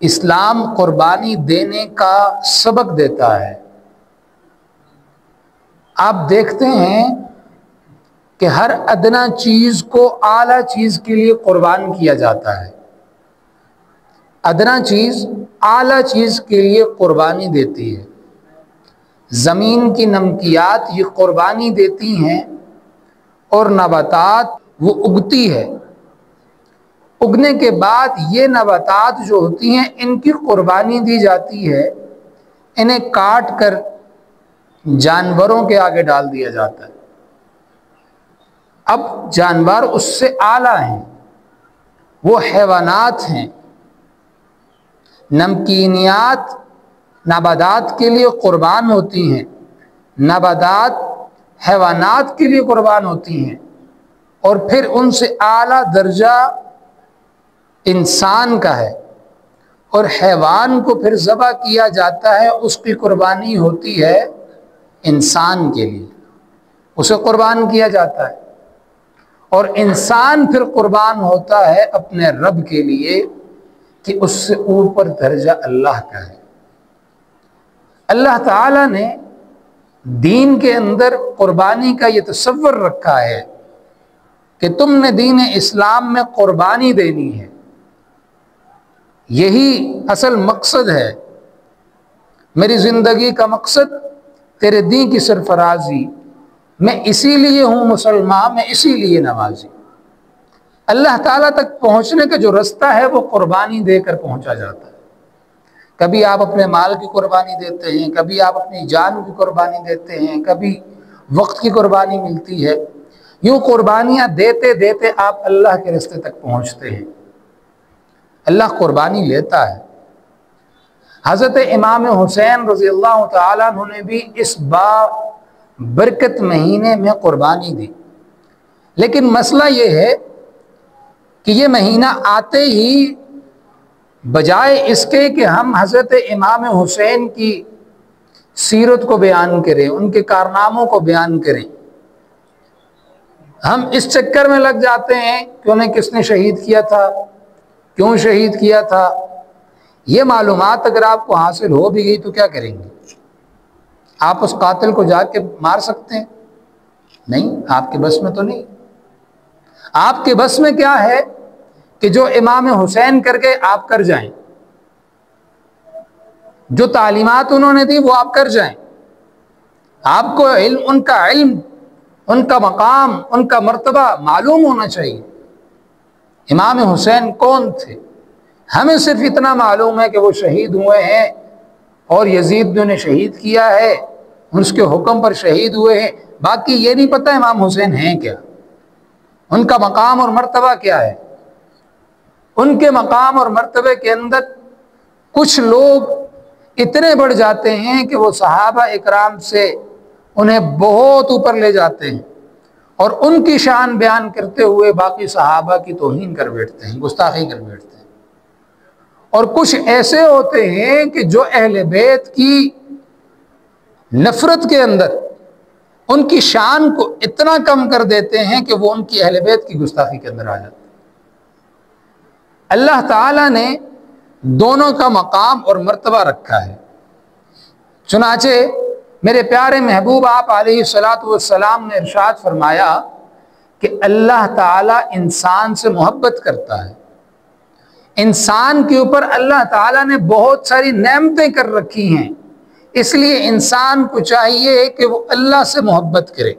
اسلام قربانی دینے کا سبق دیتا ہے۔ آپ دیکھتے ہیں کہ ہر ادنا چیز کو اعلیٰ چیز کے لیے قربان کیا جاتا ہے۔ ادنا چیز اعلیٰ چیز کے لیے قربانی دیتی ہے۔ زمین کی نمکیات یہ قربانی دیتی ہیں، اور نباتات وہ اگتی ہے۔ اگنے کے بعد یہ نباتات جو ہوتی ہیں ان کی قربانی دی جاتی ہے، انہیں کاٹ کر جانوروں کے آگے ڈال دیا جاتا ہے۔ اب جانور اس سے اعلیٰ ہیں، وہ حیوانات ہیں۔ نمکینیات نباتات کے لیے قربان ہوتی ہیں، نباتات حیوانات کے لیے قربان ہوتی ہیں، اور پھر ان سے اعلیٰ درجہ انسان کا ہے، اور حیوان کو پھر ذبح کیا جاتا ہے، اس کی قربانی ہوتی ہے انسان کے لیے، اسے قربان کیا جاتا ہے، اور انسان پھر قربان ہوتا ہے اپنے رب کے لیے کہ اس سے اوپر درجہ اللہ کا ہے۔ اللہ تعالیٰ نے دین کے اندر قربانی کا یہ تصور رکھا ہے کہ تم نے دین اسلام میں قربانی دینی ہے، یہی اصل مقصد ہے۔ میری زندگی کا مقصد تیرے دین کی سرفرازی، میں اسی لیے ہوں مسلمان، میں اسی لیے نمازی۔ اللہ تعالیٰ تک پہنچنے کا جو رستہ ہے وہ قربانی دے کر پہنچا جاتا ہے۔ کبھی آپ اپنے مال کی قربانی دیتے ہیں، کبھی آپ اپنی جان کی قربانی دیتے ہیں، کبھی وقت کی قربانی ملتی ہے۔ یوں قربانیاں دیتے دیتے آپ اللہ کے رستے تک پہنچتے ہیں۔ اللہ قربانی لیتا ہے۔ حضرت امام حسین رضی اللہ تعالیٰ عنہ نے بھی اس برکت مہینے میں قربانی دی، لیکن مسئلہ یہ ہے کہ یہ مہینہ آتے ہی بجائے اس کے کہ ہم حضرت امام حسین کی سیرت کو بیان کریں، ان کے کارناموں کو بیان کریں، ہم اس چکر میں لگ جاتے ہیں کہ انہیں کس نے شہید کیا تھا، کیوں شہید کیا تھا۔ یہ معلومات اگر آپ کو حاصل ہو بھی گئی تو کیا کریں گے؟ آپ اس قاتل کو جا کے مار سکتے ہیں؟ نہیں، آپ کے بس میں تو نہیں۔ آپ کے بس میں کیا ہے کہ جو امام حسین کر گئے آپ کر جائیں، جو تعلیمات انہوں نے دی وہ آپ کر جائیں۔ آپ کو ان کا علم، ان کا مقام، ان کا مرتبہ معلوم ہونا چاہیے۔ امام حسین کون تھے؟ ہمیں صرف اتنا معلوم ہے کہ وہ شہید ہوئے ہیں، اور یزید نے انہیں شہید کیا ہے، اس کے حکم پر شہید ہوئے ہیں۔ باقی یہ نہیں پتہ امام حسین ہیں کیا، ان کا مقام اور مرتبہ کیا ہے۔ ان کے مقام اور مرتبے کے اندر کچھ لوگ اتنے بڑھ جاتے ہیں کہ وہ صحابہ اکرام سے انہیں بہت اوپر لے جاتے ہیں، اور ان کی شان بیان کرتے ہوئے باقی صحابہ کی توہین کر بیٹھتے ہیں، گستاخی کر بیٹھتے ہیں۔ اور کچھ ایسے ہوتے ہیں کہ جو اہل بیت کی نفرت کے اندر ان کی شان کو اتنا کم کر دیتے ہیں کہ وہ ان کی اہل بیت کی گستاخی کے اندر آ جاتے ہیں۔ اللہ تعالیٰ نے دونوں کا مقام اور مرتبہ رکھا ہے۔ چنانچہ میرے پیارے محبوب آپ علیہ الصلاۃ والسلام نے ارشاد فرمایا کہ اللہ تعالیٰ انسان سے محبت کرتا ہے۔ انسان کے اوپر اللہ تعالیٰ نے بہت ساری نعمتیں کر رکھی ہیں، اس لیے انسان کو چاہیے کہ وہ اللہ سے محبت کرے،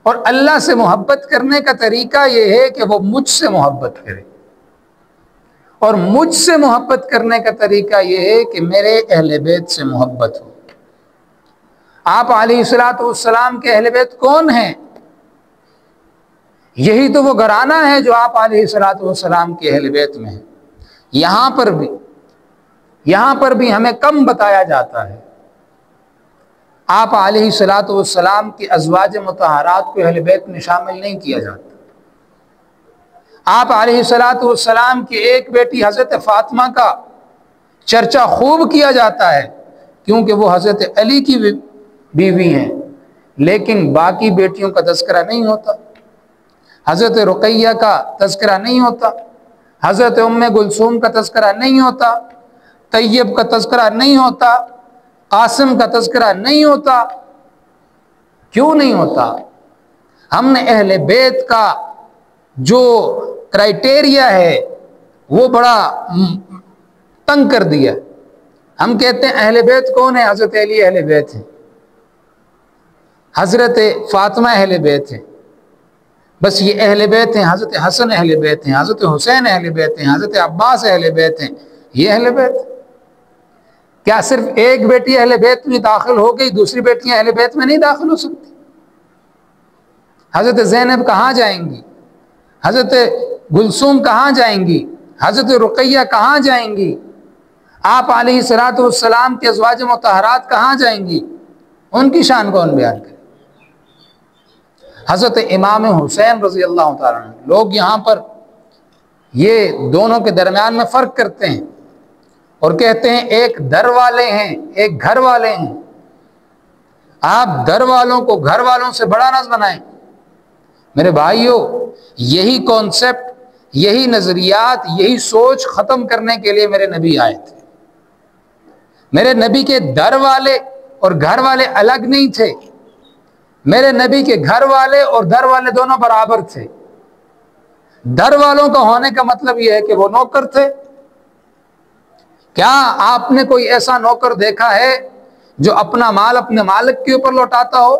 اور اللہ سے محبت کرنے کا طریقہ یہ ہے کہ وہ مجھ سے محبت کرے، اور مجھ سے محبت کرنے کا طریقہ یہ ہے کہ میرے اہل بیت سے محبت ہو۔ آپ علیہ الصلوۃ والسلام کے اہل بیت کون ہیں؟ یہی تو وہ گھرانہ ہے جو آپ علیہ الصلوۃ والسلام کے اہل بیت میں ہے۔ یہاں پر بھی ہمیں کم بتایا جاتا ہے۔ آپ علیہ الصلوۃ والسلام کی ازواج مطہرات کو اہل بیت میں شامل نہیں کیا جاتا۔ آپ علیہ الصلوۃ والسلام کی ایک بیٹی حضرت فاطمہ کا چرچا خوب کیا جاتا ہے، کیونکہ وہ حضرت علی کی بیوی ہیں، لیکن باقی بیٹیوں کا تذکرہ نہیں ہوتا۔ حضرت رقیہ کا تذکرہ نہیں ہوتا، حضرت کلثوم کا تذکرہ نہیں ہوتا، طیب کا تذکرہ نہیں ہوتا، قاسم کا تذکرہ نہیں ہوتا؟ کیوں نہیں ہوتا؟ ہم نے اہل بیت کا جو کرائٹیریا ہے وہ بڑا تنگ کر دیا۔ ہم کہتے ہیں اہل بیت کون ہے؟ حضرت علی اہل بیت ہیں، حضرت فاطمہ اہل بیت ہیں، بس یہ اہل بیت ہیں۔ حضرت حسن اہل بیت ہیں، حضرت حسین اہل بیت ہیں، حضرت عباس اہل بیت ہیں، یہ اہل بیت۔ کیا صرف ایک بیٹی اہل بیت میں داخل ہو گئی، دوسری بیٹیاں اہل بیت میں نہیں داخل ہو سکتی؟ حضرت زینب کہاں جائیں گی؟ حضرت کلثوم کہاں جائیں گی؟ حضرت رقیہ کہاں جائیں گی؟ آپ علیہ الصلوۃ والسلام کے ازواج مطہرات کہاں جائیں گی؟ ان کی شان کون بیان کرے؟ حضرت امام حسین رضی اللہ تعالیٰ عنہ، لوگ یہاں پر یہ دونوں کے درمیان میں فرق کرتے ہیں اور کہتے ہیں ایک در والے ہیں ایک گھر والے ہیں۔ آپ در والوں کو گھر والوں سے بڑا نہ بنائیں۔ میرے بھائیوں، یہی کانسیپٹ، یہی نظریات، یہی سوچ ختم کرنے کے لیے میرے نبی آئے تھے۔ میرے نبی کے در والے اور گھر والے الگ نہیں تھے، میرے نبی کے گھر والے اور در والے دونوں برابر تھے۔ در والوں کا ہونے کا مطلب یہ ہے کہ وہ نوکر تھے۔ کیا آپ نے کوئی ایسا نوکر دیکھا ہے جو اپنا مال اپنے مالک کے اوپر لوٹاتا ہو؟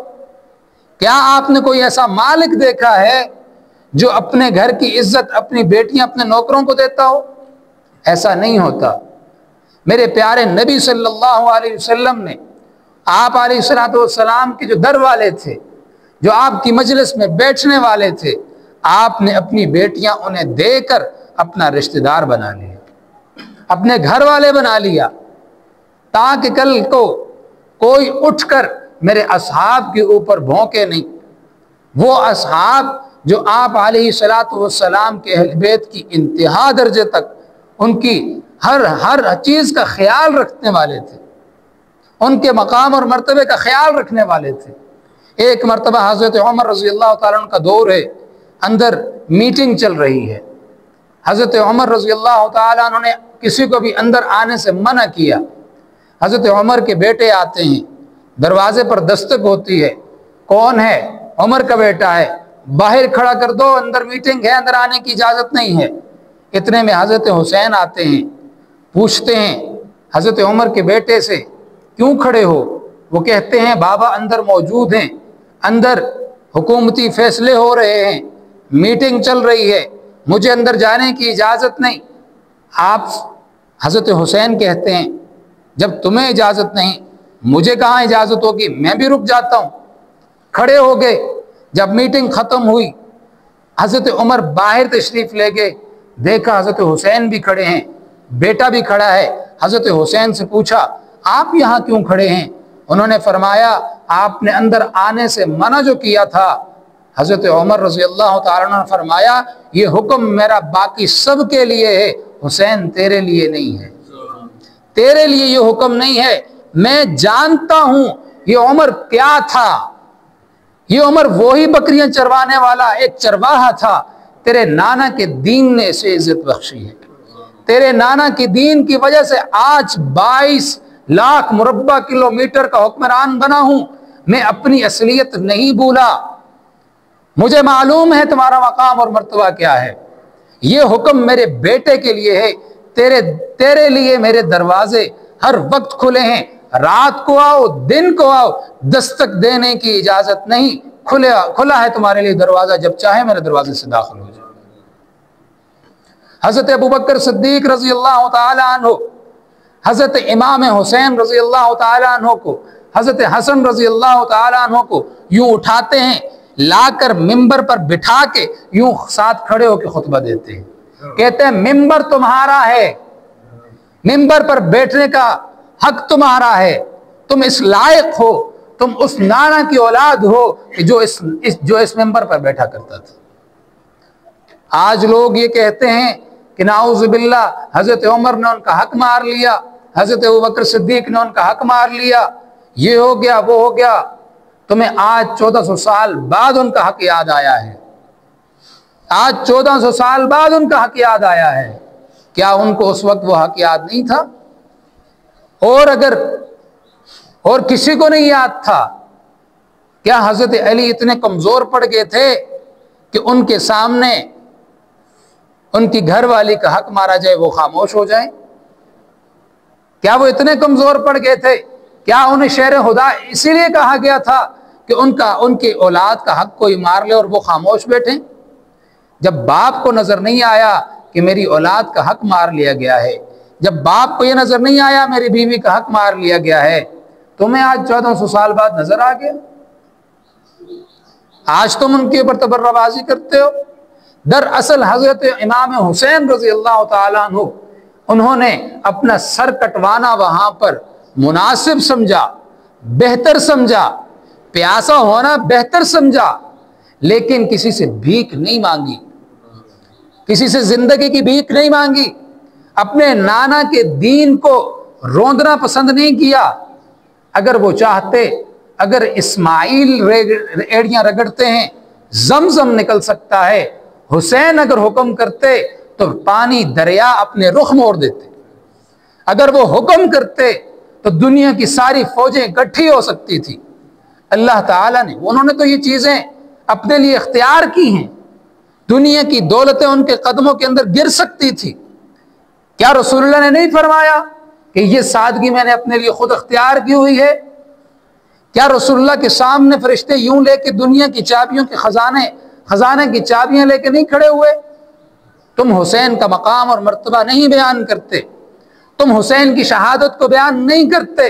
کیا آپ نے کوئی ایسا مالک دیکھا ہے جو اپنے گھر کی عزت اپنی بیٹیاں اپنے نوکروں کو دیتا ہو؟ ایسا نہیں ہوتا۔ میرے پیارے نبی صلی اللہ علیہ وسلم نے، آپ علیہ الصلوۃ والسلام کے جو در والے تھے، جو آپ کی مجلس میں بیٹھنے والے تھے، آپ نے اپنی بیٹیاں انہیں دے کر اپنا رشتہ دار بنا لیا، اپنے گھر والے بنا لیا، تاکہ کل کو کوئی اٹھ کر میرے اصحاب کے اوپر بھونکے نہیں۔ وہ اصحاب جو آپ علیہ الصلوۃ والسلام کے اہل بیت کی انتہا درجے تک ان کی ہر چیز کا خیال رکھنے والے تھے، ان کے مقام اور مرتبے کا خیال رکھنے والے تھے۔ ایک مرتبہ حضرت عمر رضی اللہ تعالیٰ عنہ کا دور ہے، اندر میٹنگ چل رہی ہے، حضرت عمر رضی اللہ تعالیٰ عنہ نے کسی کو بھی اندر آنے سے منع کیا۔ حضرت عمر کے بیٹے آتے ہیں، دروازے پر دستک ہوتی ہے، کون ہے؟ عمر کا بیٹا ہے، باہر کھڑا کر دو، اندر میٹنگ ہے، اندر آنے کی اجازت نہیں ہے۔ اتنے میں حضرت حسین آتے ہیں، پوچھتے ہیں حضرت عمر کے بیٹے سے، کیوں کھڑے ہو؟ وہ کہتے ہیں بابا اندر موجود ہیں، اندر حکومتی فیصلے ہو رہے ہیں، میٹنگ چل رہی ہے، مجھے اندر جانے کی اجازت نہیں۔ آپ حضرت حسین کہتے ہیں جب تمہیں اجازت نہیں، مجھے کہاں اجازت ہوگی، میں بھی رک جاتا ہوں۔ کھڑے ہو گئے۔ جب میٹنگ ختم ہوئی، حضرت عمر باہر تشریف لے گئے، دیکھا حضرت حسین بھی کھڑے ہیں، بیٹا بھی کھڑا ہے۔ حضرت حسین سے پوچھا آپ یہاں کیوں کھڑے ہیں؟ انہوں نے فرمایا آپ نے اندر آنے سے منع جو کیا تھا۔ حضرت عمر رضی اللہ تعالیٰ عنہ نے فرمایا یہ حکم میرا باقی سب کے لیے ہے، حسین تیرے لیے نہیں ہے، تیرے لیے یہ حکم نہیں ہے۔ میں جانتا ہوں یہ عمر کیا تھا، یہ عمر وہی بکریاں چروانے والا ایک چرواہا تھا۔ تیرے نانا کے دین نے اسے عزت بخشی ہے، تیرے نانا کی دین کی وجہ سے آج 22 لاکھ مربع کلومیٹر کا حکمران بنا ہوں۔ میں اپنی اصلیت نہیں بھولا، مجھے معلوم ہے تمہارا مقام اور مرتبہ کیا ہے۔ یہ حکم میرے بیٹے کے لیے ہے، تیرے لیے میرے دروازے ہر وقت کھلے ہیں، رات کو آؤ دن کو آؤ، دستک دینے کی اجازت نہیں، کھلا ہے تمہارے لیے دروازہ، جب چاہے میرے دروازے سے داخل ہو جائے۔ حضرت ابوبکر صدیق رضی اللہ تعالی عنہ حضرت امام حسین رضی اللہ تعالی عنہ کو، حضرت حسن رضی اللہ تعالی عنہ کو یوں اٹھاتے ہیں، لا کر ممبر پر بٹھا کے یوں ساتھ کھڑے ہو کے خطبہ دیتے ہیں، کہتے ہیں ممبر تمہارا ہے، ممبر پر بیٹھنے کا حق تمہارا ہے، تم اس لائق ہو، تم اس نانا کی اولاد ہو کہ جو اس ممبر پر بیٹھا کرتا تھا۔ آج لوگ یہ کہتے ہیں کہ نعوذ باللہ حضرت عمر نے ان کا حق مار لیا، حضرت ابوبکر صدیق نے ان کا حق مار لیا، یہ ہو گیا وہ ہو گیا۔ تمہیں آج 1400 سال بعد ان کا حق یاد آیا ہے، آج 1400 سال بعد ان کا حق یاد آیا ہے۔ کیا ان کو اس وقت وہ حق یاد نہیں تھا؟ اور کسی کو نہیں یاد تھا؟ کیا حضرت علی اتنے کمزور پڑ گئے تھے کہ ان کے سامنے ان کی گھر والی کا حق مارا جائے وہ خاموش ہو جائیں؟ کیا وہ اتنے کمزور پڑ گئے تھے؟ کیا انہیں شیر خدا اسی لیے کہا گیا تھا کہ ان کی اولاد کا حق کوئی مار لے اور وہ خاموش بیٹھیں؟ جب باپ کو نظر نہیں آیا کہ میری اولاد کا حق مار لیا گیا ہے، جب باپ کو یہ نظر نہیں آیا میری بیوی کا حق مار لیا گیا ہے، تمہیں آج 1400 سال بعد نظر آ گیا؟ آج تم ان کے اوپر تبرہ بازی کرتے ہو۔ دراصل حضرت امام حسین رضی اللہ تعالیٰ عنہ انہوں نے اپنا سر کٹوانا وہاں پر مناسب سمجھا، بہتر سمجھا، پیاسا ہونا بہتر سمجھا، لیکن کسی سے بھیک نہیں مانگی، کسی سے زندگی کی بھیک نہیں مانگی، اپنے نانا کے دین کو روندنا پسند نہیں کیا۔ اگر وہ چاہتے، اگر اسماعیل ایڑیاں رگڑتے ہیں زمزم نکل سکتا ہے، حسین اگر حکم کرتے تو پانی دریا اپنے رخ موڑ دیتے، اگر وہ حکم کرتے تو دنیا کی ساری فوجیں اکٹھی ہو سکتی تھی۔ اللہ تعالیٰ نے، انہوں نے تو یہ چیزیں اپنے لیے اختیار کی ہیں، دنیا کی دولتیں ان کے قدموں کے اندر گر سکتی تھی۔ کیا رسول اللہ نے نہیں فرمایا کہ یہ سادگی میں نے اپنے لیے خود اختیار کی ہوئی ہے؟ کیا رسول اللہ کے سامنے فرشتے یوں لے کے دنیا کی چابیوں کے خزانے کی چابیاں لے کے نہیں کھڑے ہوئے؟ تم حسین کا مقام اور مرتبہ نہیں بیان کرتے، تم حسین کی شہادت کو بیان نہیں کرتے،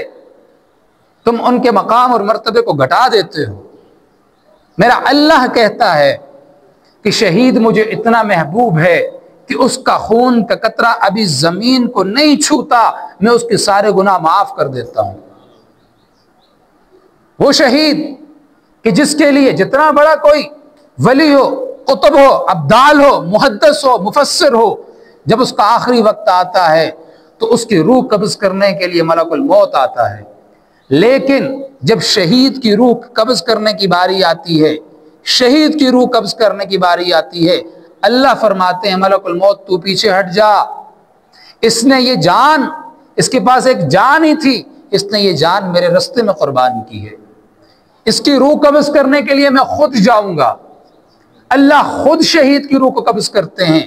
تم ان کے مقام اور مرتبے کو گھٹا دیتے ہو۔ میرا اللہ کہتا ہے کہ شہید مجھے اتنا محبوب ہے کہ اس کا خون کا قطرہ ابھی زمین کو نہیں چھوتا، میں اس کے سارے گناہ معاف کر دیتا ہوں۔ وہ شہید کہ جس کے لیے جتنا بڑا کوئی ولی ہو، قطب ہو، ابدال ہو، محدث ہو، مفسر ہو، جب اس کا آخری وقت آتا ہے تو اس کی روح قبض کرنے کے لیے ملک الموت آتا ہے، لیکن جب شہید کی روح قبض کرنے کی باری آتی ہے، شہید کی روح قبض کرنے کی باری آتی ہے، اللہ فرماتے ہیں ملک الموت تو پیچھے ہٹ جا، اس نے یہ جان، اس کے پاس ایک جان ہی تھی، اس نے یہ جان میرے رستے میں قربان کی ہے، اس کی روح قبض کرنے کے لیے میں خود جاؤں گا۔ اللہ خود شہید کی روح کو قبض کرتے ہیں۔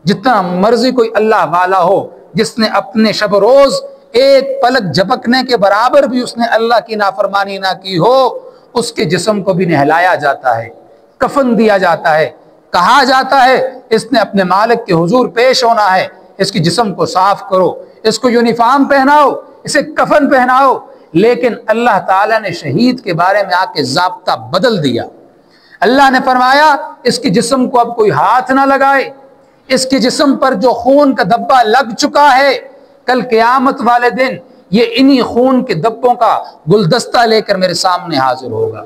جتنا مرضی کوئی اللہ والا ہو، جس نے اپنے شب روز ایک پلک جھپکنے کے برابر بھی اس نے اللہ کی نافرمانی نہ کی ہو، اس کے جسم کو بھی نہلایا جاتا ہے، کفن دیا جاتا ہے، کہا جاتا ہے اس نے اپنے مالک کے حضور پیش ہونا ہے، اس کی جسم کو صاف کرو، اس کو یونیفارم پہناؤ، اسے کفن پہناؤ۔ لیکن اللہ تعالیٰ نے شہید کے بارے میں آ کے ضابطہ بدل دیا۔ اللہ نے فرمایا اس کی جسم کو اب کوئی ہاتھ نہ لگائے، اس کی جسم پر جو خون کا دھبا لگ چکا ہے، کل قیامت والے دن یہ انہی خون کے دھبوں کا گلدستہ لے کر میرے سامنے حاضر ہوگا۔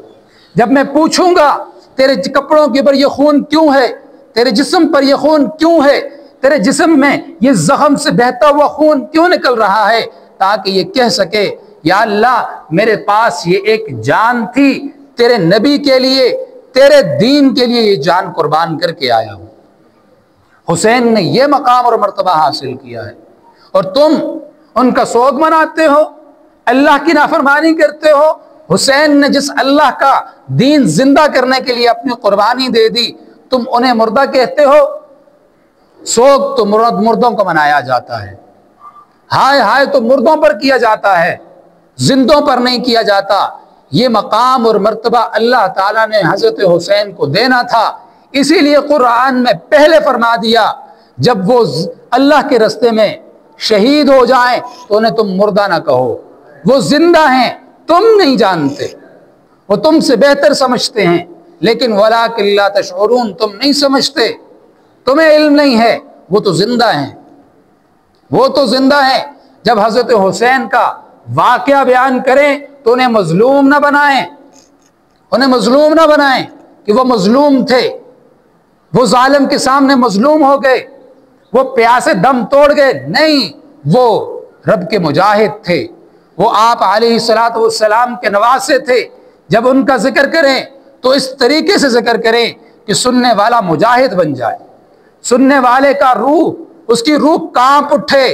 جب میں پوچھوں گا تیرے کپڑوں کے اوپر یہ خون کیوں ہے، تیرے جسم پر یہ خون کیوں ہے، تیرے جسم میں یہ زخم سے بہتا ہوا خون کیوں نکل رہا ہے، تاکہ یہ کہہ سکے یا اللہ میرے پاس یہ ایک جان تھی، تیرے نبی کے لیے، تیرے دین کے لیے یہ جان قربان کر کے آیا ہوں۔ حسین نے یہ مقام اور مرتبہ حاصل کیا ہے، اور تم ان کا سوگ مناتے ہو، اللہ کی نافرمانی کرتے ہو۔ حسین نے جس اللہ کا دین زندہ کرنے کے لیے اپنی قربانی دے دی، تم انہیں مردہ کہتے ہو۔ سوگ تو مردوں کو منایا جاتا ہے، ہائے ہائے تو مردوں پر کیا جاتا ہے، زندوں پر نہیں کیا جاتا۔ یہ مقام اور مرتبہ اللہ تعالیٰ نے حضرت حسین کو دینا تھا، اسی لیے قرآن میں پہلے فرما دیا جب وہ اللہ کے راستے میں شہید ہو جائیں تو انہیں تم مردہ نہ کہو، وہ زندہ ہیں، تم نہیں جانتے، وہ تم سے بہتر سمجھتے ہیں، لیکن وَلَٰكِن لَا تَشْعُرُونَ، تم نہیں سمجھتے، تمہیں علم نہیں ہے، وہ تو زندہ ہیں، وہ تو زندہ ہیں۔ جب حضرت حسین کا واقعہ بیان کریں تو انہیں مظلوم نہ بنائیں، انہیں مظلوم نہ بنائیں کہ وہ مظلوم تھے، وہ ظالم کے سامنے مظلوم ہو گئے، وہ پیاسے دم توڑ گئے، نہیں، وہ رب کے مجاہد تھے، وہ آپ علیہ السلام کے نواسے تھے۔ جب ان کا ذکر کریں تو اس طریقے سے ذکر کریں کہ سننے والا مجاہد بن جائے، سننے والے کا روح اس کی روح کانپ اٹھے،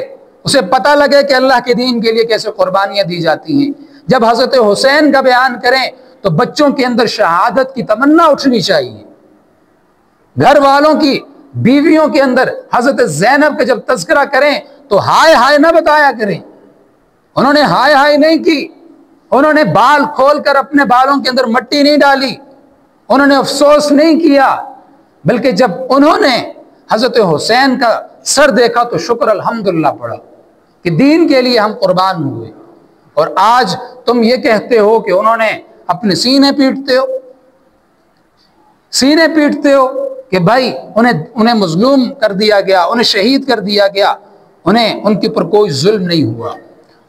اسے پتہ لگے کہ اللہ کے دین کے لیے کیسے قربانیاں دی جاتی ہیں۔ جب حضرت حسین کا بیان کریں تو بچوں کے اندر شہادت کی تمنا اٹھنی چاہیے، گھر والوں کی، بیویوں کے اندر حضرت زینب کا جب تذکرہ کریں تو ہائے ہائے نہ بتایا کریں۔ انہوں نے ہائے ہائے نہیں کی، انہوں نے بال کھول کر اپنے بالوں کے اندر مٹی نہیں ڈالی، انہوں نے افسوس نہیں کیا، بلکہ جب انہوں نے حضرت حسین کا سر دیکھا تو شکر الحمدللہ پڑھا کہ دین کے لیے ہم قربان ہوئے۔ اور آج تم یہ کہتے ہو کہ انہوں نے اپنے سینے پیٹتے ہو کہ بھائی انہیں مظلوم کر دیا گیا، انہیں شہید کر دیا گیا، ان کے پر کوئی ظلم نہیں ہوا،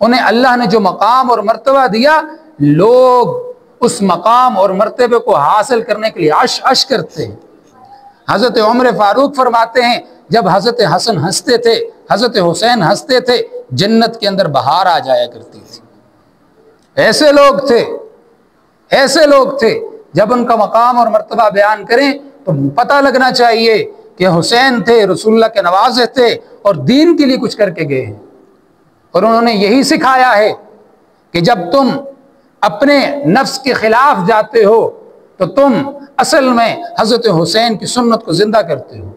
انہیں اللہ نے جو مقام اور مرتبہ دیا، لوگ اس مقام اور مرتبے کو حاصل کرنے کے لیے عش عش کرتے ہیں۔ حضرت عمر فاروق فرماتے ہیں جب حضرت حسن ہنستے تھے، حضرت حسین ہنستے تھے، جنت کے اندر بہار آ جایا کرتی تھی۔ ایسے لوگ تھے جب ان کا مقام اور مرتبہ بیان کریں تو پتہ لگنا چاہیے کہ حسین تھے، رسول اللہ کے نوازے تھے اور دین کے لیے کچھ کر کے گئے ہیں۔ اور انہوں نے یہی سکھایا ہے کہ جب تم اپنے نفس کے خلاف جاتے ہو تو تم اصل میں حضرت حسین کی سنت کو زندہ کرتے ہو،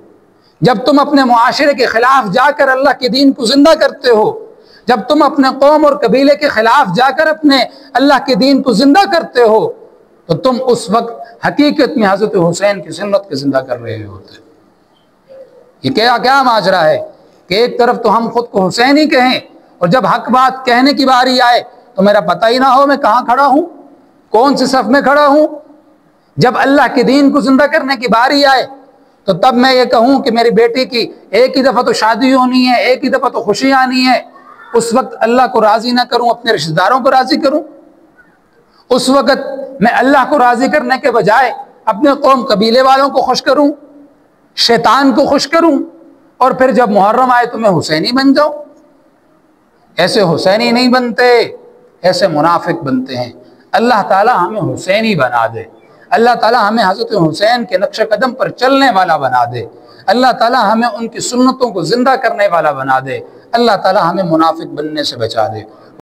جب تم اپنے معاشرے کے خلاف جا کر اللہ کے دین کو زندہ کرتے ہو، جب تم اپنے قوم اور قبیلے کے خلاف جا کر اپنے اللہ کے دین کو زندہ کرتے ہو تو تم اس وقت حقیقت میں حضرت حسین کی سنت کو زندہ کر رہے ہوتے۔ یہ کیا ماجرا ہے کہ ایک طرف تو ہم خود کو حسینی کہیں اور جب حق بات کہنے کی باری آئے تو میرا پتہ ہی نہ ہو میں کہاں کھڑا ہوں، کون سے صف میں کھڑا ہوں۔ جب اللہ کے دین کو زندہ کرنے کی باری آئے تو تب میں یہ کہوں کہ میری بیٹی کی ایک ہی دفعہ تو شادی ہونی ہے، ایک ہی دفعہ تو خوشی آنی ہے، اس وقت اللہ کو راضی نہ کروں، اپنے رشتہ داروں کو راضی کروں؟ اس وقت میں اللہ کو راضی کرنے کے بجائے اپنے قوم قبیلے والوں کو خوش کروں، شیطان کو خوش کروں، اور پھر جب محرم آئے تو میں حسینی بن جاؤں؟ ایسے حسینی نہیں بنتے، ایسے منافق بنتے ہیں۔ اللہ تعالی ہمیں حسینی بنا دے، اللہ تعالی ہمیں حضرت حسین کے نقش قدم پر چلنے والا بنا دے، اللہ تعالی ہمیں ان کی سنتوں کو زندہ کرنے والا بنا دے، اللہ تعالی ہمیں منافق بننے سے بچا دے۔